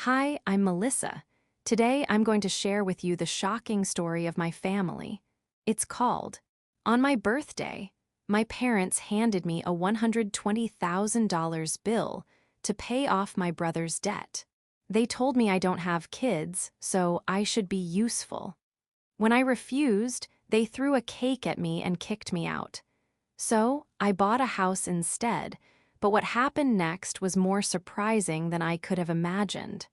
Hi, I'm Melissa. Today I'm going to share with you the shocking story of my family. It's called, On My Birthday, my parents handed me a $120,000 bill to pay off my brother's debt. They told me I don't have kids, so I should be useful. When I refused, they threw a cake at me and kicked me out. So I bought a house instead, but what happened next was more surprising than I could have imagined.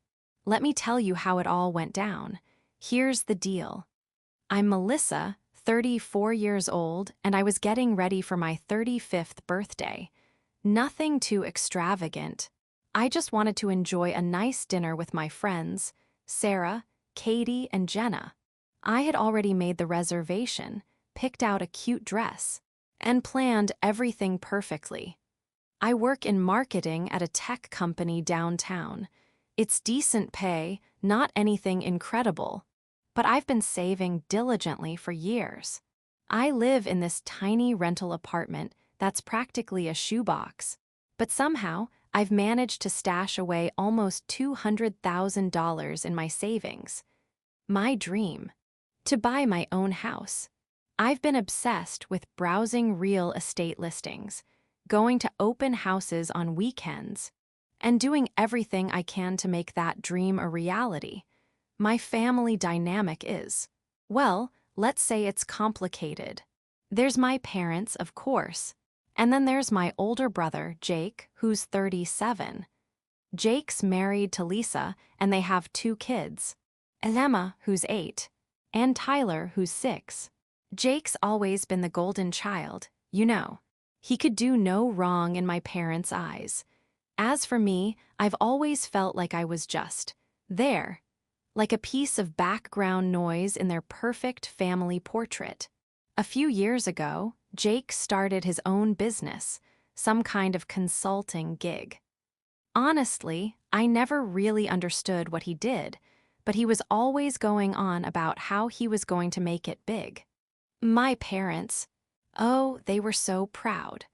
Let me tell you how it all went down. Here's the deal. I'm Melissa, 34 years old, and I was getting ready for my 35th birthday. Nothing too extravagant. I just wanted to enjoy a nice dinner with my friends, Sarah, Katie, and Jenna. I had already made the reservation, picked out a cute dress, and planned everything perfectly. I work in marketing at a tech company downtown. It's decent pay, not anything incredible, but I've been saving diligently for years. I live in this tiny rental apartment that's practically a shoebox, but somehow I've managed to stash away almost $200,000 in my savings. My dream: to buy my own house. I've been obsessed with browsing real estate listings, going to open houses on weekends, and doing everything I can to make that dream a reality. My family dynamic is, well, let's say it's complicated. There's my parents, of course, and then there's my older brother, Jake, who's 37. Jake's married to Lisa, and they have two kids, Elema, who's 8, and Tyler, who's 6. Jake's always been the golden child, you know. He could do no wrong in my parents' eyes. As for me, I've always felt like I was just there, like a piece of background noise in their perfect family portrait. A few years ago, Jake started his own business, some kind of consulting gig. Honestly, I never really understood what he did, but he was always going on about how he was going to make it big. My parents, oh, they were so proud,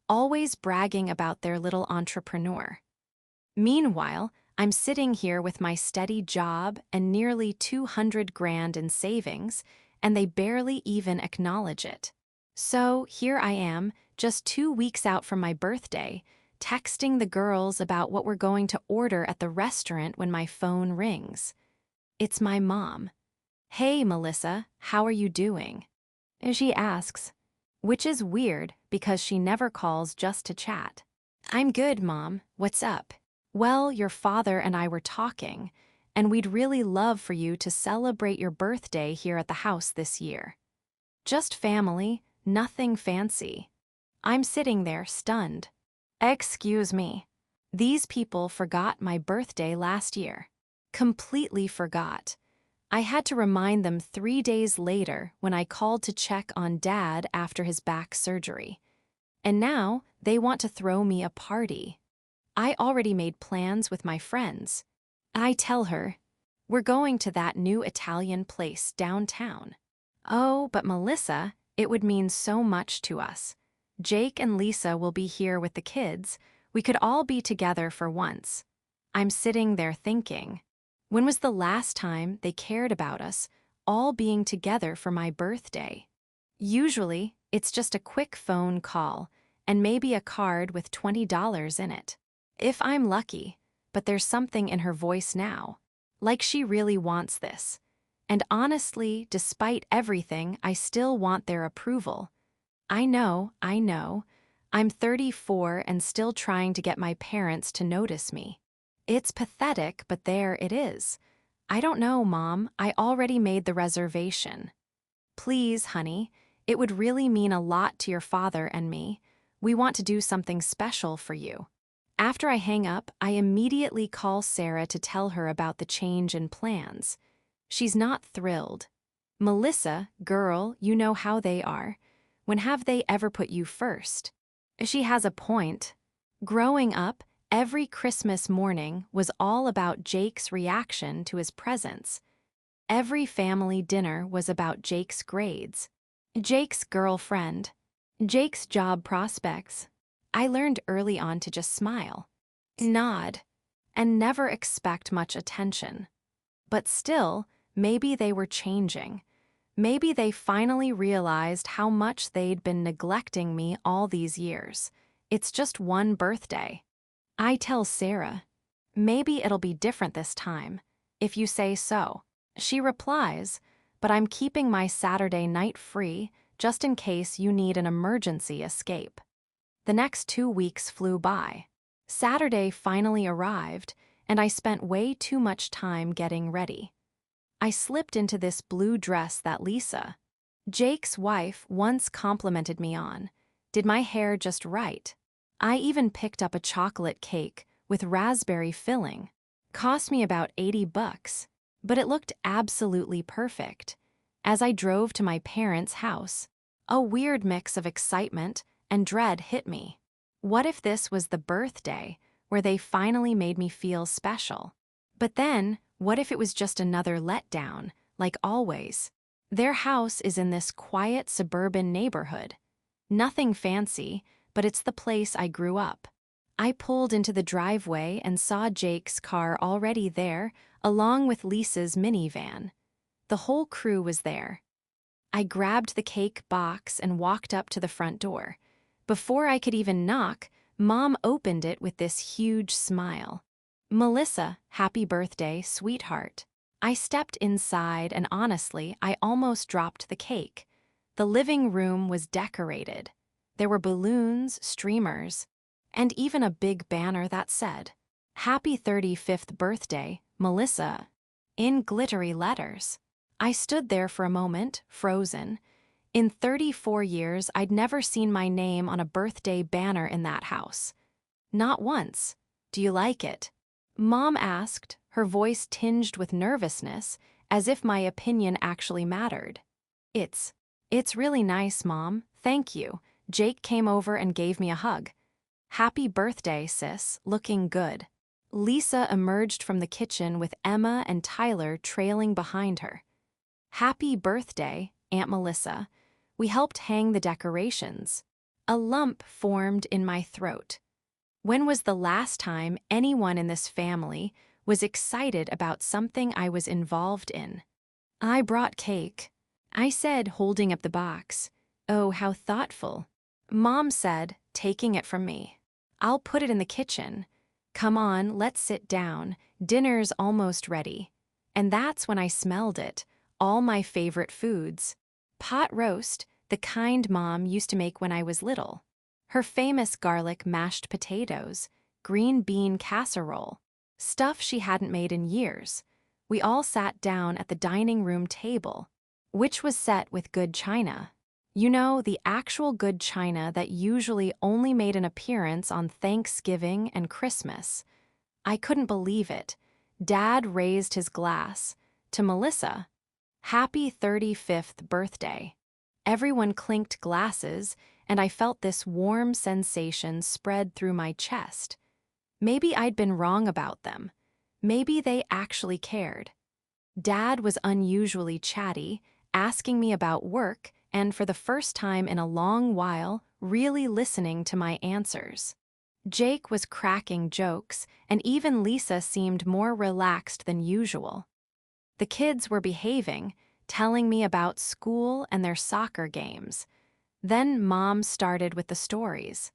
always bragging about their little entrepreneur. Meanwhile, I'm sitting here with my steady job and nearly 200 grand in savings, and they barely even acknowledge it. So here I am, just 2 weeks out from my birthday, texting the girls about what we're going to order at the restaurant when my phone rings. It's my mom. "Hey, Melissa, how are you doing?" She asks, which is weird because she never calls just to chat. "I'm good, Mom. What's up?" "Well, your father and I were talking, and we'd really love for you to celebrate your birthday here at the house this year. Just family, nothing fancy." I'm sitting there stunned. Excuse me. These people forgot my birthday last year. Completely forgot. I had to remind them 3 days later when I called to check on Dad after his back surgery. And now they want to throw me a party. I already made plans with my friends. I tell her, "We're going to that new Italian place downtown." "Oh, but Melissa, it would mean so much to us. Jake and Lisa will be here with the kids. We could all be together for once." I'm sitting there thinking, when was the last time they cared about us all being together for my birthday? Usually, it's just a quick phone call and maybe a card with $20 in it. If I'm lucky, but there's something in her voice now, like she really wants this. And honestly, despite everything, I still want their approval. I know. I'm 34 and still trying to get my parents to notice me. It's pathetic, but there it is. "I don't know, Mom. I already made the reservation." "Please, honey. It would really mean a lot to your father and me. We want to do something special for you." After I hang up, I immediately call Sarah to tell her about the change in plans. She's not thrilled. "Melissa, girl, you know how they are. When have they ever put you first?" She has a point. Growing up, every Christmas morning was all about Jake's reaction to his presents. Every family dinner was about Jake's grades, Jake's girlfriend, Jake's job prospects. I learned early on to just smile, nod, and never expect much attention. But still, maybe they were changing. Maybe they finally realized how much they'd been neglecting me all these years. It's just one birthday. I tell Sarah, maybe it'll be different this time, if you say so. She replies, but I'm keeping my Saturday night free just in case you need an emergency escape. The next 2 weeks flew by. Saturday finally arrived, and I spent way too much time getting ready. I slipped into this blue dress that Lisa, Jake's wife, once complimented me on. Did my hair just right? I even picked up a chocolate cake with raspberry filling. Cost me about $80, but it looked absolutely perfect. As I drove to my parents' house, a weird mix of excitement and dread hit me. What if this was the birthday where they finally made me feel special? But then, what if it was just another letdown, like always? Their house is in this quiet suburban neighborhood. Nothing fancy, but it's the place I grew up. I pulled into the driveway and saw Jake's car already there, along with Lisa's minivan. The whole crew was there. I grabbed the cake box and walked up to the front door. Before I could even knock, Mom opened it with this huge smile. "Melissa, happy birthday, sweetheart." I stepped inside and honestly, I almost dropped the cake. The living room was decorated. There were balloons, streamers, and even a big banner that said, "Happy 35th birthday, Melissa," in glittery letters. I stood there for a moment, frozen. In 34 years, I'd never seen my name on a birthday banner in that house. Not once. "Do you like it?" Mom asked, her voice tinged with nervousness, as if my opinion actually mattered. It's really nice, Mom. Thank you." Jake came over and gave me a hug. "Happy birthday, sis, looking good." Lisa emerged from the kitchen with Emma and Tyler trailing behind her. "Happy birthday, Aunt Melissa." We helped hang the decorations. A lump formed in my throat. When was the last time anyone in this family was excited about something I was involved in? "I brought cake," I said, holding up the box. "Oh, how thoughtful." Mom said, taking it from me. "I'll put it in the kitchen. Come on, let's sit down. Dinner's almost ready." And that's when I smelled it, all my favorite foods. Pot roast, the kind Mom used to make when I was little. Her famous garlic mashed potatoes, green bean casserole, stuff she hadn't made in years. We all sat down at the dining room table, which was set with good china. You know, the actual good china that usually only made an appearance on Thanksgiving and Christmas. I couldn't believe it. Dad raised his glass. To Melissa, "Happy 35th birthday." Everyone clinked glasses, and I felt this warm sensation spread through my chest. Maybe I'd been wrong about them. Maybe they actually cared. Dad was unusually chatty, asking me about work, and for the first time in a long while, really listening to my answers. Jake was cracking jokes, and even Lisa seemed more relaxed than usual. The kids were behaving, telling me about school and their soccer games. Then Mom started with the stories.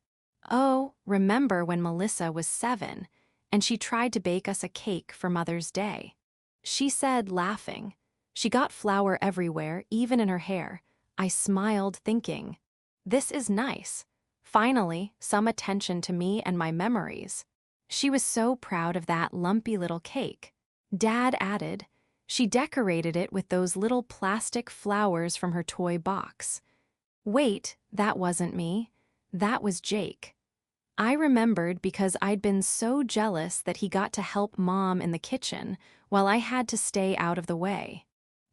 "Oh, remember when Melissa was 7, and she tried to bake us a cake for Mother's Day?" She said, laughing. She got flour everywhere, even in her hair. I smiled, thinking, this is nice. Finally, some attention to me and my memories. She was so proud of that lumpy little cake. Dad added, "She decorated it with those little plastic flowers from her toy box." Wait, that wasn't me. That was Jake. I remembered because I'd been so jealous that he got to help Mom in the kitchen while I had to stay out of the way.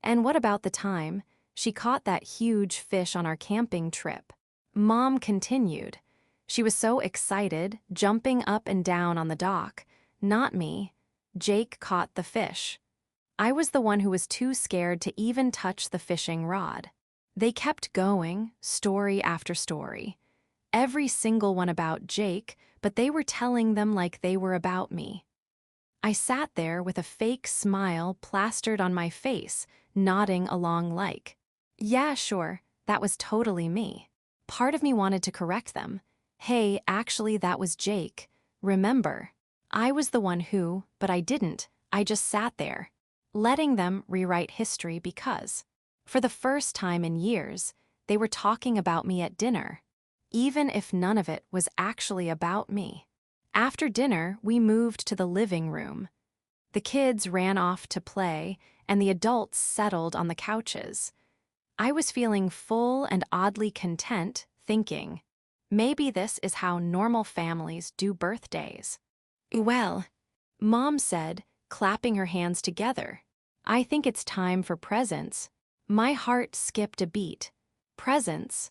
And what about the time she caught that huge fish on our camping trip? Mom continued. She was so excited, jumping up and down on the dock. Not me. Jake caught the fish. I was the one who was too scared to even touch the fishing rod. They kept going, story after story. Every single one about Jake, but they were telling them like they were about me. I sat there with a fake smile plastered on my face, nodding along like, "Yeah, sure, that was totally me." Part of me wanted to correct them. "Hey, actually, that was Jake. Remember? I was the one who, but I didn't. I just sat there." Letting them rewrite history because, for the first time in years, they were talking about me at dinner, even if none of it was actually about me. After dinner, we moved to the living room. The kids ran off to play, and the adults settled on the couches. I was feeling full and oddly content, thinking, maybe this is how normal families do birthdays. "Well," Mom said, clapping her hands together, "I think it's time for presents." My heart skipped a beat. Presents?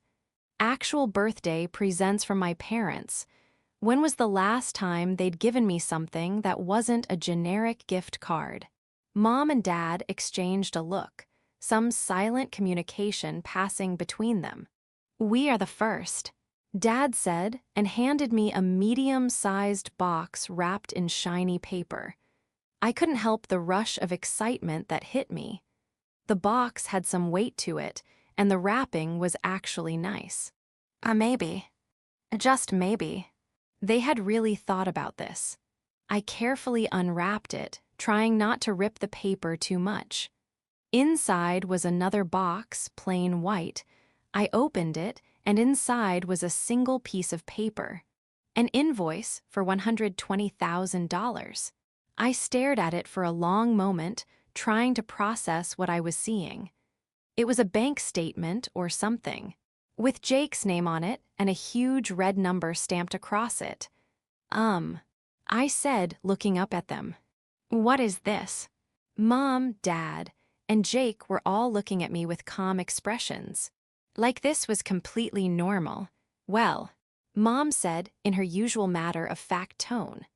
Actual birthday presents from my parents. When was the last time they'd given me something that wasn't a generic gift card? Mom and Dad exchanged a look, some silent communication passing between them. "We are the first," Dad said, and handed me a medium-sized box wrapped in shiny paper. I couldn't help the rush of excitement that hit me. The box had some weight to it, and the wrapping was actually nice. Maybe. Just maybe. They had really thought about this. I carefully unwrapped it, trying not to rip the paper too much. Inside was another box, plain white. I opened it, and inside was a single piece of paper. An invoice for $120,000. I stared at it for a long moment, trying to process what I was seeing. It was a bank statement or something, with Jake's name on it and a huge red number stamped across it. I said, looking up at them. "What is this?" Mom, Dad, and Jake were all looking at me with calm expressions, like this was completely normal. "Well," Mom said in her usual matter-of-fact tone,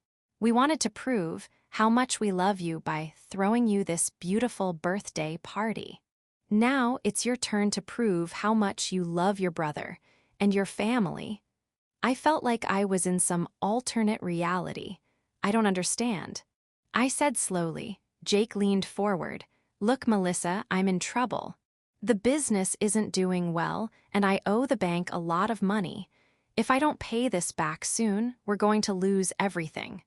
"we wanted to prove how much we love you by throwing you this beautiful birthday party. Now it's your turn to prove how much you love your brother and your family." I felt like I was in some alternate reality. "I don't understand." I said slowly. Jake leaned forward. "Look, Melissa, I'm in trouble. The business isn't doing well, and I owe the bank a lot of money. If I don't pay this back soon, we're going to lose everything."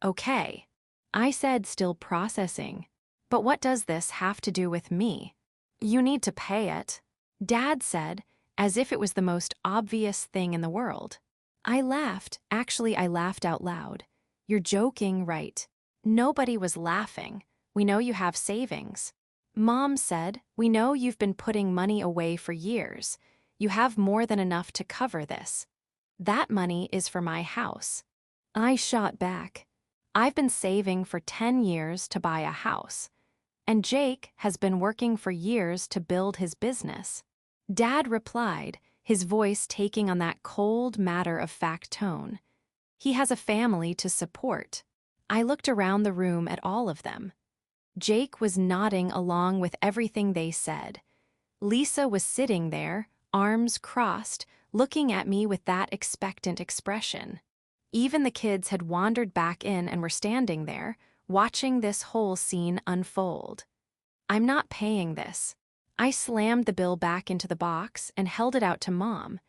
"Okay," I said, still processing. "But what does this have to do with me?" "You need to pay it," Dad said, as if it was the most obvious thing in the world. I laughed. Actually, I laughed out loud. "You're joking, right?" Nobody was laughing. "We know you have savings." Mom said, "We know you've been putting money away for years. You have more than enough to cover this. That money is for my house." I shot back. "I've been saving for 10 years to buy a house. And Jake has been working for years to build his business." Dad replied, his voice taking on that cold, matter-of-fact tone. "He has a family to support." I looked around the room at all of them. Jake was nodding along with everything they said. Lisa was sitting there, arms crossed, looking at me with that expectant expression. Even the kids had wandered back in and were standing there, watching this whole scene unfold. "I'm not paying this." I slammed the bill back into the box and held it out to Mom.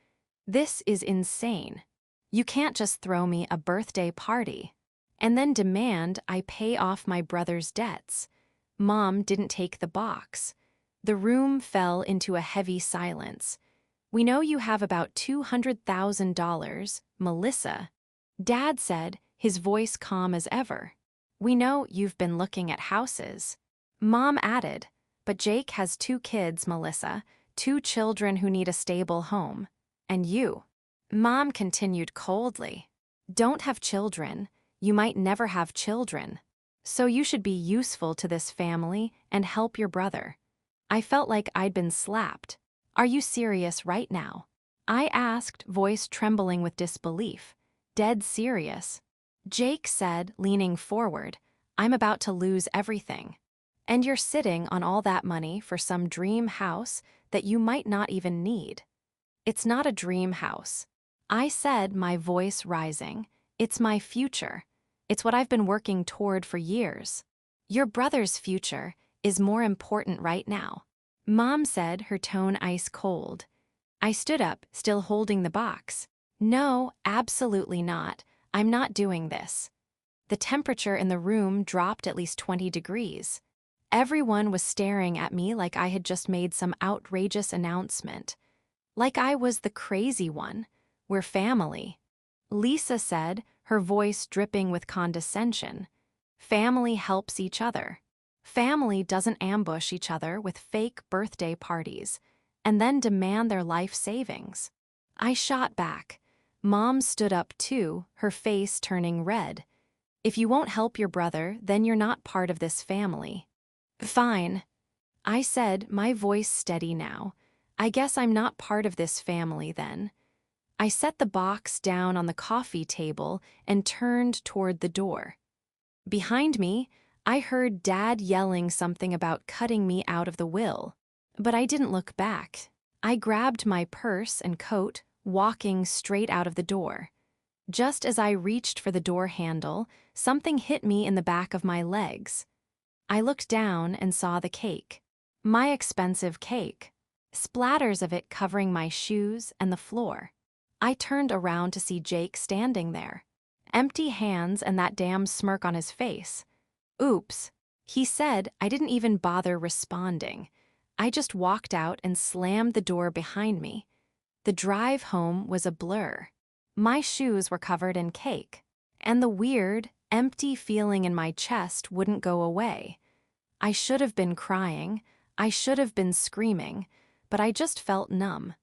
"This is insane. You can't just throw me a birthday party and then demand I pay off my brother's debts." Mom didn't take the box. The room fell into a heavy silence. "We know you have about $200,000, Melissa," Dad said, his voice calm as ever. "We know you've been looking at houses." Mom added, "But Jake has 2 kids, Melissa, 2 children who need a stable home. And you." Mom continued coldly, "Don't have children. You might never have children. So you should be useful to this family and help your brother." I felt like I'd been slapped. "Are you serious right now?" I asked, voice trembling with disbelief. "Dead serious." Jake said, leaning forward, "I'm about to lose everything. And you're sitting on all that money for some dream house that you might not even need." "It's not a dream house," I said, my voice rising. "It's my future. It's what I've been working toward for years. Your brother's future is more important right now. Mom said, her tone ice cold. I stood up, still holding the box. No, absolutely not. I'm not doing this. The temperature in the room dropped at least 20 degrees. Everyone was staring at me like I had just made some outrageous announcement. Like I was the crazy one. We're family. Lisa said, her voice dripping with condescension. Family helps each other. Family doesn't ambush each other with fake birthday parties and then demand their life savings. I shot back. Mom stood up too, her face turning red. If you won't help your brother, then you're not part of this family. Fine, I said, my voice steady now. I guess I'm not part of this family then. I set the box down on the coffee table and turned toward the door. Behind me, I heard Dad yelling something about cutting me out of the will. But I didn't look back. I grabbed my purse and coat, walking straight out of the door. Just as I reached for the door handle, something hit me in the back of my legs. I looked down and saw the cake. My expensive cake. Splatters of it covering my shoes and the floor. I turned around to see Jake standing there. Empty hands and that damn smirk on his face. Oops, he said. I didn't even bother responding. I just walked out and slammed the door behind me. The drive home was a blur. My shoes were covered in cake, and the weird, empty feeling in my chest wouldn't go away. I should have been crying, I should have been screaming, but I just felt numb.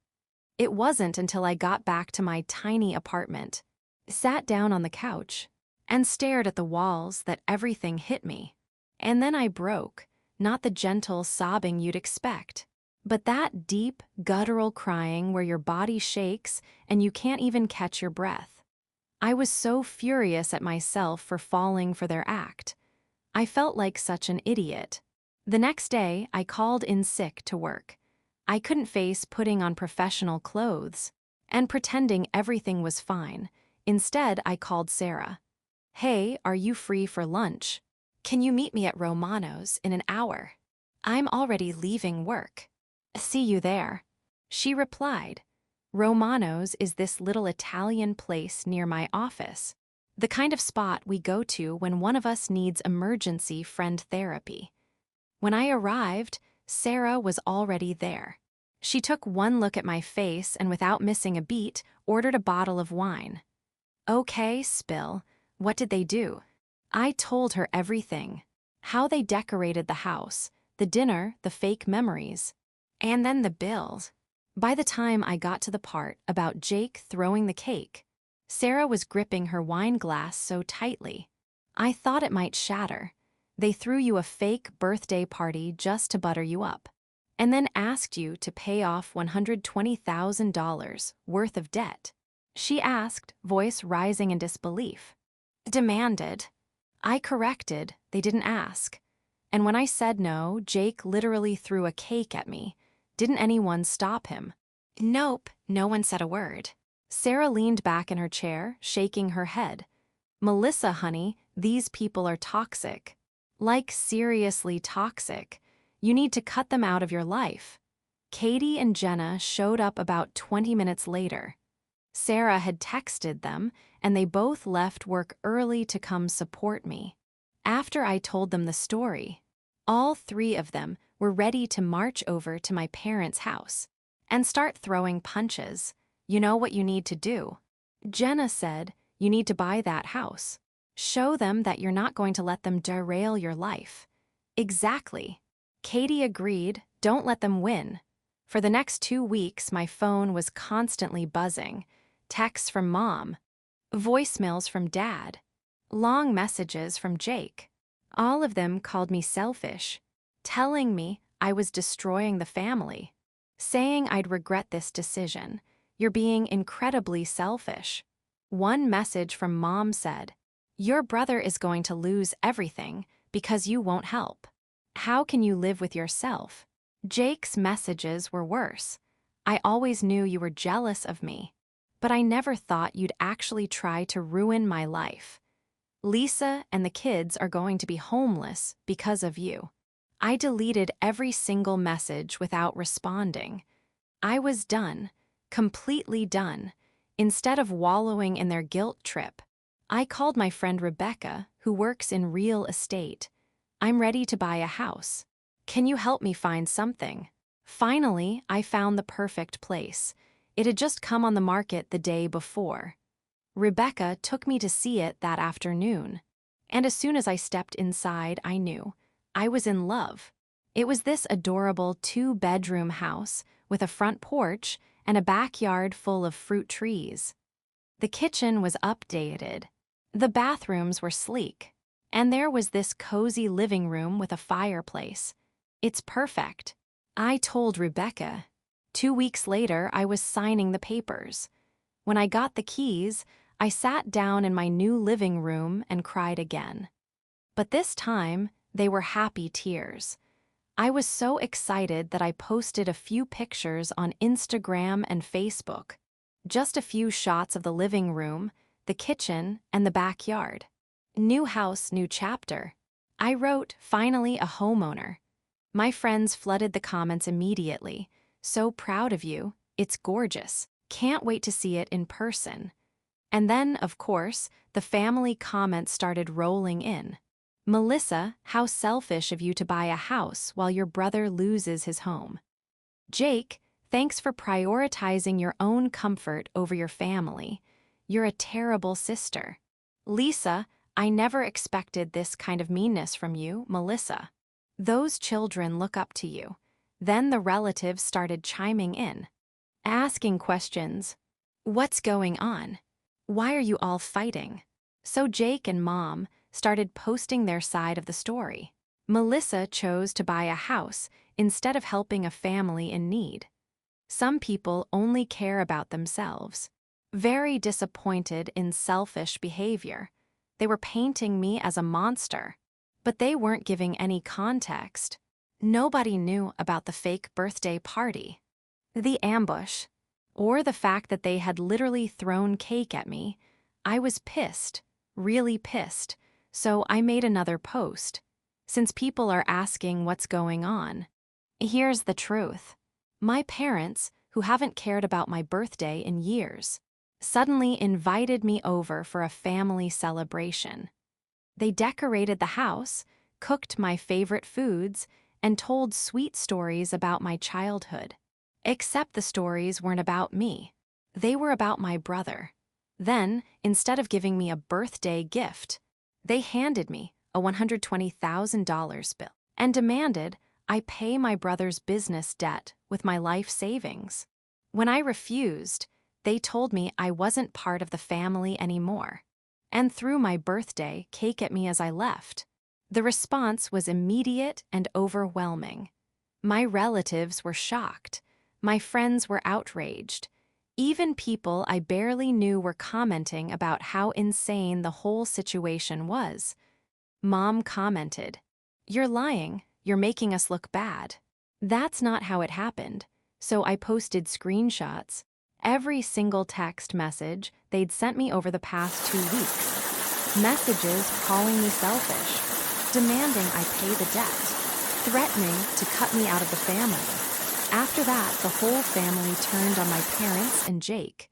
It wasn't until I got back to my tiny apartment, sat down on the couch, and stared at the walls that everything hit me. And then I broke, not the gentle sobbing you'd expect, but that deep, guttural crying where your body shakes and you can't even catch your breath. I was so furious at myself for falling for their act. I felt like such an idiot. The next day, I called in sick to work. I couldn't face putting on professional clothes and pretending everything was fine. Instead, I called Sarah. Hey, are you free for lunch? Can you meet me at Romano's in an hour? I'm already leaving work. See you there. She replied. Romano's is this little Italian place near my office. The kind of spot we go to when one of us needs emergency friend therapy. When I arrived, Sarah was already there. She took one look at my face and without missing a beat, ordered a bottle of wine. Okay, spill. What did they do? I told her everything. How they decorated the house, the dinner, the fake memories. And then the bills. By the time I got to the part about Jake throwing the cake, Sarah was gripping her wine glass so tightly. I thought it might shatter. They threw you a fake birthday party just to butter you up, and then asked you to pay off $120,000 worth of debt. She asked, voice rising in disbelief. Demanded. I corrected, they didn't ask. And when I said no, Jake literally threw a cake at me. Didn't anyone stop him? Nope, no one said a word. Sarah leaned back in her chair, shaking her head. Melissa, honey, these people are toxic. Like seriously toxic. You need to cut them out of your life. Katie and Jenna showed up about 20 minutes later. Sarah had texted them, and they both left work early to come support me. After I told them the story, all three of them were ready to march over to my parents' house and start throwing punches. You know what you need to do. Jenna said, you need to buy that house. Show them that you're not going to let them derail your life. Exactly. Katie agreed, don't let them win. For the next 2 weeks, my phone was constantly buzzing. Texts from Mom, voicemails from Dad, long messages from Jake. All of them called me selfish, telling me I was destroying the family, saying I'd regret this decision. You're being incredibly selfish. One message from Mom said, your brother is going to lose everything because you won't help. How can you live with yourself? Jake's messages were worse. I always knew you were jealous of me, but I never thought you'd actually try to ruin my life. Lisa and the kids are going to be homeless because of you. I deleted every single message without responding. I was done, completely done. Instead of wallowing in their guilt trip, I called my friend Rebecca, who works in real estate. I'm ready to buy a house. Can you help me find something? Finally, I found the perfect place. It had just come on the market the day before. Rebecca took me to see it that afternoon. And as soon as I stepped inside, I knew I was in love. It was this adorable 2-bedroom house with a front porch and a backyard full of fruit trees. The kitchen was updated. The bathrooms were sleek. And there was this cozy living room with a fireplace. It's perfect. I told Rebecca. 2 weeks later, I was signing the papers. When I got the keys, I sat down in my new living room and cried again. But this time, they were happy tears. I was so excited that I posted a few pictures on Instagram and Facebook. Just a few shots of the living room, the kitchen, and the backyard. New house, new chapter. I wrote, finally a homeowner. My friends flooded the comments immediately. So proud of you. It's gorgeous. Can't wait to see it in person. And then, of course, the family comments started rolling in. Melissa, how selfish of you to buy a house while your brother loses his home. Jake, thanks for prioritizing your own comfort over your family. You're a terrible sister. Lisa, I never expected this kind of meanness from you, Melissa. Those children look up to you. Then the relatives started chiming in, asking questions. What's going on? Why are you all fighting? So Jake and Mom started posting their side of the story. Melissa chose to buy a house instead of helping a family in need. Some people only care about themselves. Very disappointed in selfish behavior. They were painting me as a monster, but they weren't giving any context. Nobody knew about the fake birthday party, the ambush, or the fact that they had literally thrown cake at me. I was pissed, really pissed, so I made another post. Since people are asking what's going on, here's the truth. My parents, who haven't cared about my birthday in years, suddenly invited me over for a family celebration. They decorated the house, cooked my favorite foods, and told sweet stories about my childhood. Except the stories weren't about me. They were about my brother. Then, instead of giving me a birthday gift, they handed me a $120,000 bill and demanded I pay my brother's business debt with my life savings. When I refused, they told me I wasn't part of the family anymore, and threw my birthday cake at me as I left. The response was immediate and overwhelming. My relatives were shocked. My friends were outraged. Even people I barely knew were commenting about how insane the whole situation was. Mom commented, "You're lying. You're making us look bad." That's not how it happened, so I posted screenshots. Every single text message they'd sent me over the past 2 weeks. Messages calling me selfish, demanding I pay the debt, threatening to cut me out of the family. After that, the whole family turned on my parents and Jake.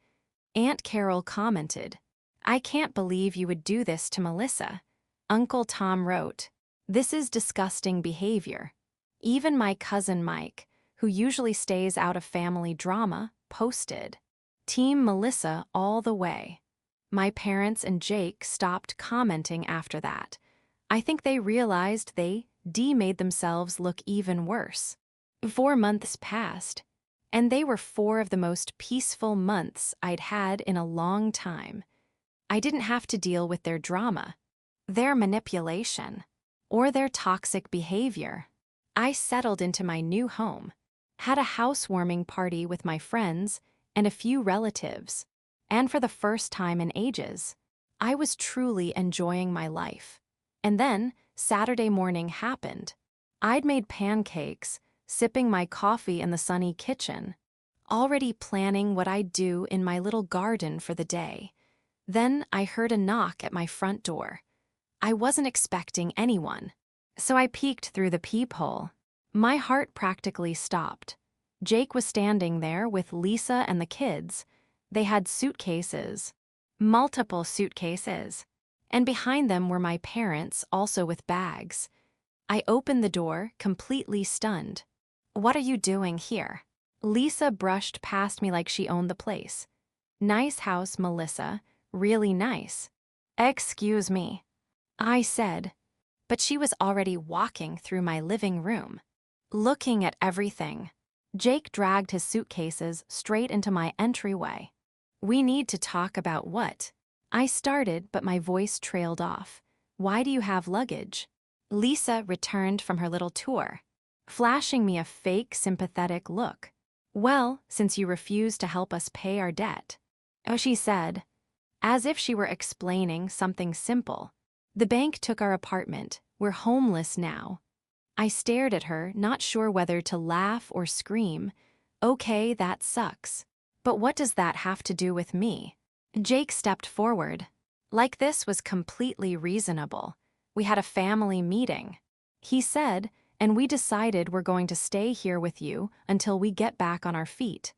Aunt Carol commented, "I can't believe you would do this to Melissa." Uncle Tom wrote, "This is disgusting behavior." Even my cousin Mike, who usually stays out of family drama, posted, "Team Melissa all the way." My parents and Jake stopped commenting after that. I think they realized they made themselves look even worse. 4 months passed, and they were 4 of the most peaceful months I'd had in a long time. I didn't have to deal with their drama, their manipulation, or their toxic behavior. I settled into my new home, had a housewarming party with my friends and a few relatives, and for the first time in ages, I was truly enjoying my life. And then, Saturday morning happened. I'd made pancakes, sipping my coffee in the sunny kitchen, already planning what I'd do in my little garden for the day. Then I heard a knock at my front door. I wasn't expecting anyone. So I peeked through the peephole. My heart practically stopped. Jake was standing there with Lisa and the kids. They had suitcases. Multiple suitcases. And behind them were my parents, also with bags. I opened the door, completely stunned. "What are you doing here?" Lisa brushed past me like she owned the place. "Nice house, Melissa. Really nice." "Excuse me," I said, but she was already walking through my living room, looking at everything. Jake dragged his suitcases straight into my entryway. "We need to talk about what?" I started, but my voice trailed off. "Why do you have luggage?" Lisa returned from her little tour, flashing me a fake, sympathetic look. "Well, since you refused to help us pay our debt." "Oh," she said, as if she were explaining something simple. "The bank took our apartment. We're homeless now." I stared at her, not sure whether to laugh or scream. "Okay, that sucks. But what does that have to do with me?" Jake stepped forward. Like this was completely reasonable. "We had a family meeting," he said, "and we decided we're going to stay here with you until we get back on our feet."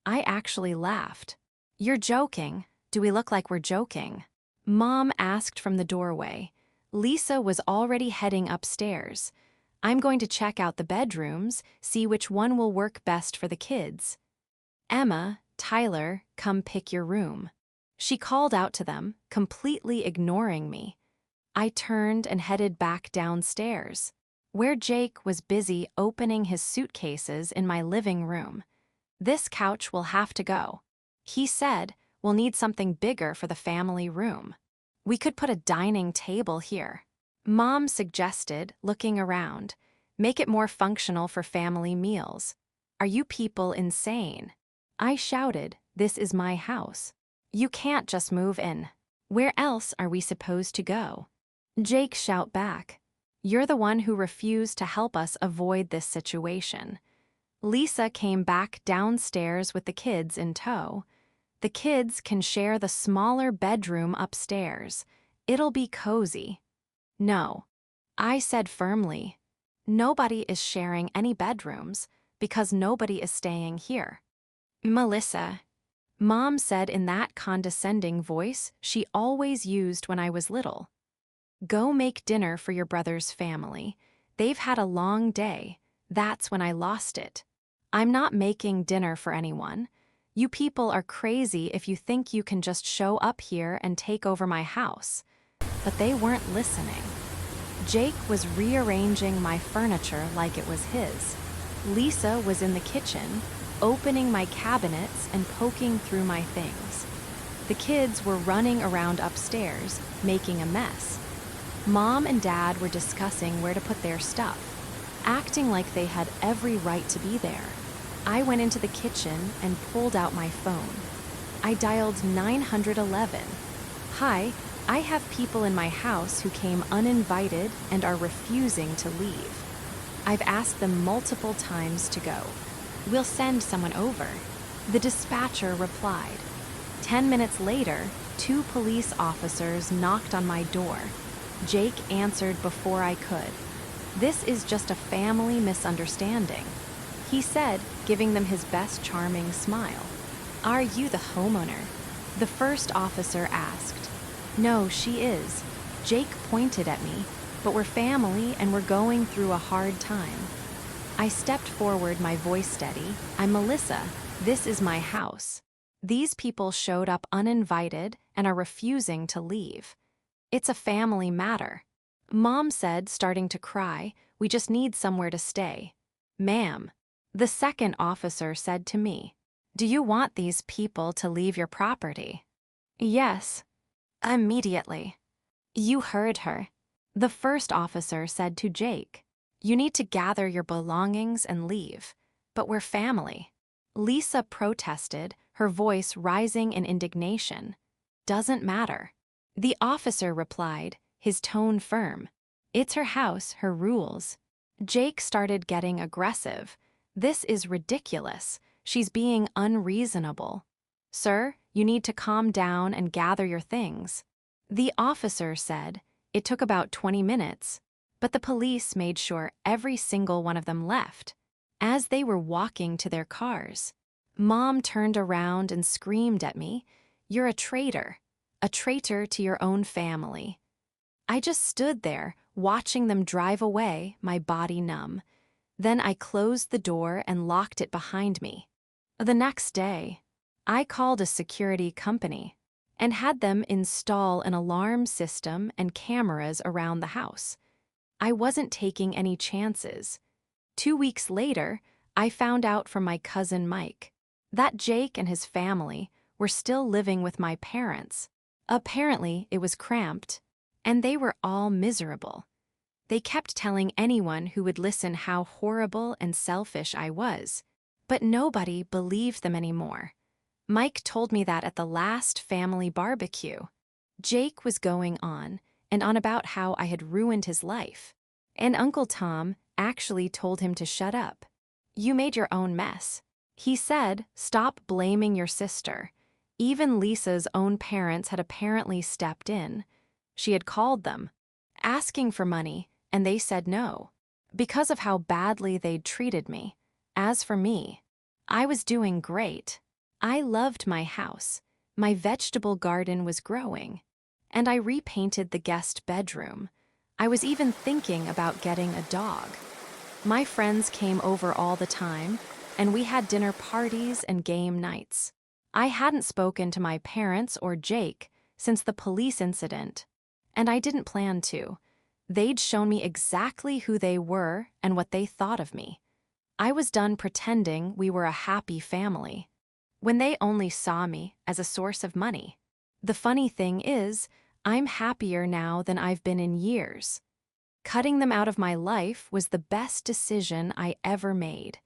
I actually laughed. "You're joking. Do we look like we're joking?" Mom asked from the doorway. Lisa was already heading upstairs. "I'm going to check out the bedrooms, see which one will work best for the kids. Emma, Tyler, come pick your room." She called out to them, completely ignoring me. I turned and headed back downstairs, where Jake was busy opening his suitcases in my living room. "This couch will have to go," he said. "We'll need something bigger for the family room. We could put a dining table here." Mom suggested, looking around. "Make it more functional for family meals." "Are you people insane?" I shouted. "This is my house. You can't just move in. Where else are we supposed to go?" Jake shout back. "You're the one who refused to help us avoid this situation." Lisa came back downstairs with the kids in tow. "The kids can share the smaller bedroom upstairs. It'll be cozy." "No," I said firmly. "Nobody is sharing any bedrooms because nobody is staying here." "Melissa," Mom said in that condescending voice she always used when I was little, "go make dinner for your brother's family. They've had a long day. That's when I lost it. I'm not making dinner for anyone. You people are crazy if you think you can just show up here and take over my house." But they weren't listening. Jake was rearranging my furniture like it was his. Lisa was in the kitchen, opening my cabinets and poking through my things. The kids were running around upstairs, making a mess. Mom and Dad were discussing where to put their stuff, acting like they had every right to be there. I went into the kitchen and pulled out my phone. I dialed 911. "Hi, I have people in my house who came uninvited and are refusing to leave. I've asked them multiple times to go. We'll send someone over." The dispatcher replied. 10 minutes later, 2 police officers knocked on my door. Jake answered before I could. "This is just a family misunderstanding," he said, giving them his best charming smile. "Are you the homeowner?" the first officer asked. "No, she is." Jake pointed at me, "but we're family and we're going through a hard time." I stepped forward, my voice steady. "I'm Melissa. This is my house. These people showed up uninvited and are refusing to leave. It's a family matter." Mom said, starting to cry, "We just need somewhere to stay." "Ma'am," the second officer said to me, "do you want these people to leave your property?" "Yes." "Immediately." "You heard her," the first officer said to Jake. "You need to gather your belongings and leave. But we're family." Lisa protested, her voice rising in indignation. "Doesn't matter." The officer replied, his tone firm. "It's her house, her rules." Jake started getting aggressive. "This is ridiculous. She's being unreasonable. Sir, you need to calm down and gather your things." The officer said, It took about 20 minutes, but the police made sure every single one of them left. As they were walking to their cars, Mom turned around and screamed at me, "You're a traitor to your own family." I just stood there, watching them drive away, my body numb. Then I closed the door and locked it behind me. The next day, I called a security company and had them install an alarm system and cameras around the house. I wasn't taking any chances. 2 weeks later, I found out from my cousin Mike that Jake and his family were still living with my parents. Apparently, it was cramped, and they were all miserable. They kept telling anyone who would listen how horrible and selfish I was, but nobody believed them anymore. Mike told me that at the last family barbecue, Jake was going on and on about how I had ruined his life, and Uncle Tom actually told him to shut up. "You made your own mess." He said, "Stop blaming your sister." Even Lisa's own parents had apparently stepped in. She had called them, asking for money, and they said no, because of how badly they'd treated me. As for me, I was doing great. I loved my house, my vegetable garden was growing, and I repainted the guest bedroom. I was even thinking about getting a dog. My friends came over all the time, and we had dinner parties and game nights. I hadn't spoken to my parents or Jake since the police incident, and I didn't plan to. They'd shown me exactly who they were and what they thought of me. I was done pretending we were a happy family, when they only saw me as a source of money. The funny thing is, I'm happier now than I've been in years. Cutting them out of my life was the best decision I ever made.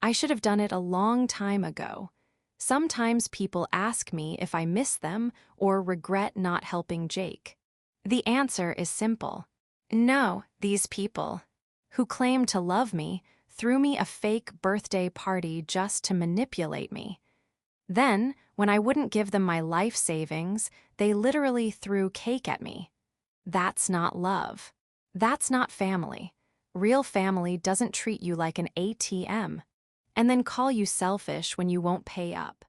I should have done it a long time ago. Sometimes people ask me if I miss them or regret not helping Jake. The answer is simple. No, these people, who claim to love me, threw me a fake birthday party just to manipulate me. Then, when I wouldn't give them my life savings, they literally threw cake at me. That's not love. That's not family. Real family doesn't treat you like an ATM, and then call you selfish when you won't pay up.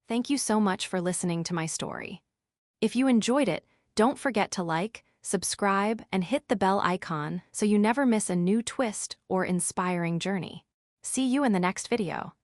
Thank you so much for listening to my story. If you enjoyed it, don't forget to like, subscribe, and hit the bell icon so you never miss a new twist or inspiring journey. See you in the next video.